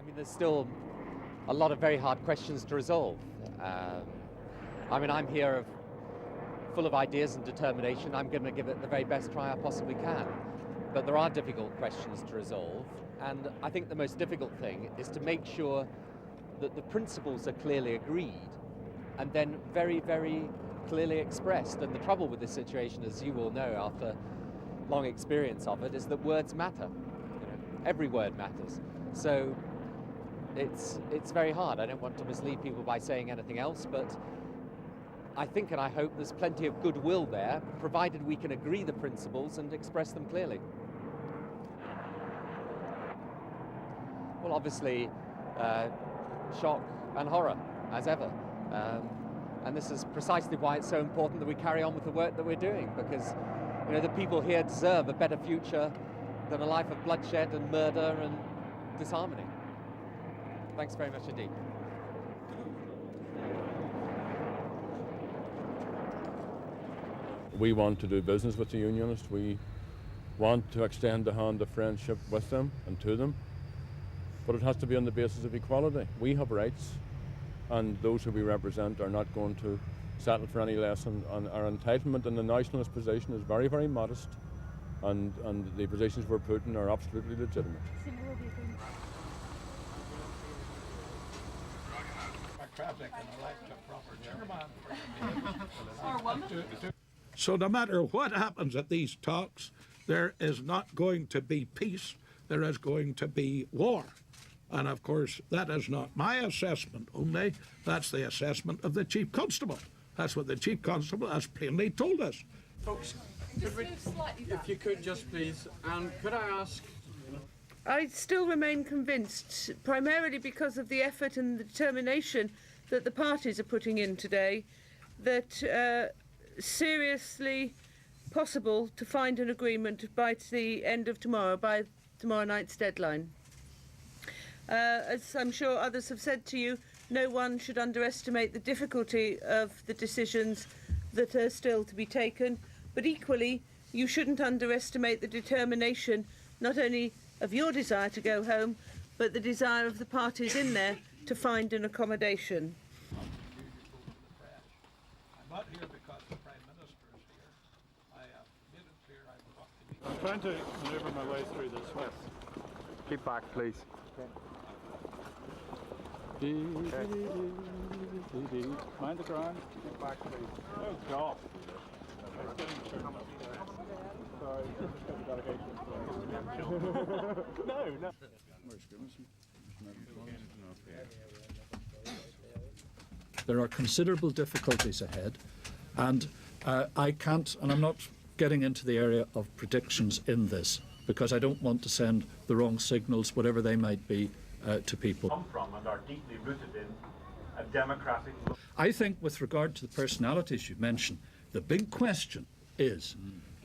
mean, there's still a lot of very hard questions to resolve. I mean, I'm here full of ideas and determination. I'm going to give it the very best try I possibly can. But there are difficult questions to resolve, and I think the most difficult thing is to make sure that the principles are clearly agreed and then very, very clearly expressed. And the trouble with this situation, as you all know after long experience of it, is that words matter. Every word matters. So it's very hard. I don't want to mislead people by saying anything else, but I think and I hope there's plenty of goodwill there, provided we can agree the principles and express them clearly. Well, obviously, shock and horror, as ever. And this is precisely why it's so important that we carry on with the work that we're doing, because the people here deserve a better future than a life of bloodshed and murder and disharmony. Thanks very much indeed. We want to do business with the Unionists. We want to extend the hand of friendship with them and to them, but it has to be on the basis of equality. We have rights, and those who we represent are not going to settle for any less, and our entitlement in the nationalist position is very, very modest, and the positions we're putting are absolutely legitimate. So no matter what happens at these talks, there is not going to be peace, there is going to be war. And of course, that is not my assessment only, that's the assessment of the Chief Constable. That's what the Chief Constable has plainly told us. Folks, if you could just please, and could I ask? I still remain convinced, primarily because of the effort and the determination that the parties are putting in today, that seriously possible to find an agreement by the end of tomorrow, by tomorrow night's deadline. As I'm sure others have said to you, no one should underestimate the difficulty of the decisions that are still to be taken, but equally you shouldn't underestimate the determination not only of your desire to go home, but the desire of the parties in there to find an accommodation. I'm not here because the Prime Minister is here. I made it clear I'm not to be. I'm trying to maneuver my way through this. Yes. Keep back, please. Okay. Mind the ground. Keep back, please. Oh, God. Sorry, just got the delegation. No. There are considerable difficulties ahead, and I can't, and I'm not getting into the area of predictions in this, because I don't want to send the wrong signals, whatever they might be, to people. Come from and are deeply rooted in a democratic. I think with regard to the personalities you mentioned, the big question is,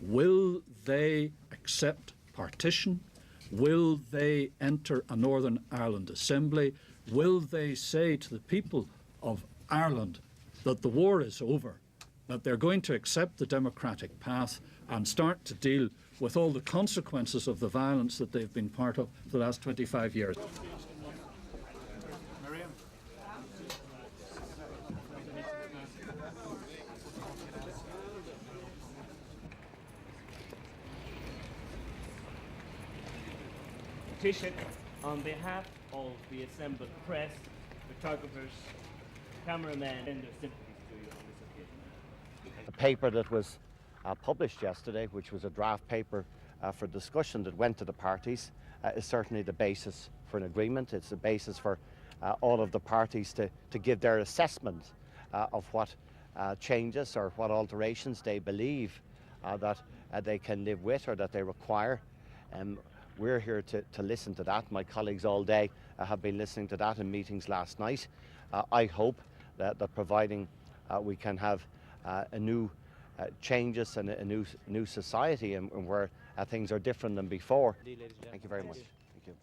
will they accept partition? Will they enter a Northern Ireland Assembly? Will they say to the people of Ireland that the war is over, that they're going to accept the democratic path and start to deal with all the consequences of the violence that they've been part of for the last 25 years? Petition on behalf of the assembled press, photographers, cameramen, and their sympathies to you on this occasion. The paper that was published yesterday, which was a draft paper for discussion that went to the parties, is certainly the basis for an agreement. It's the basis for all of the parties to give their assessment of what changes or what alterations they believe that they can live with or that they require. We're here to listen to that. My colleagues all day have been listening to that in meetings last night. I hope that providing we can have a new changes and a new society and where things are different than before. Thank you very much. Thank you.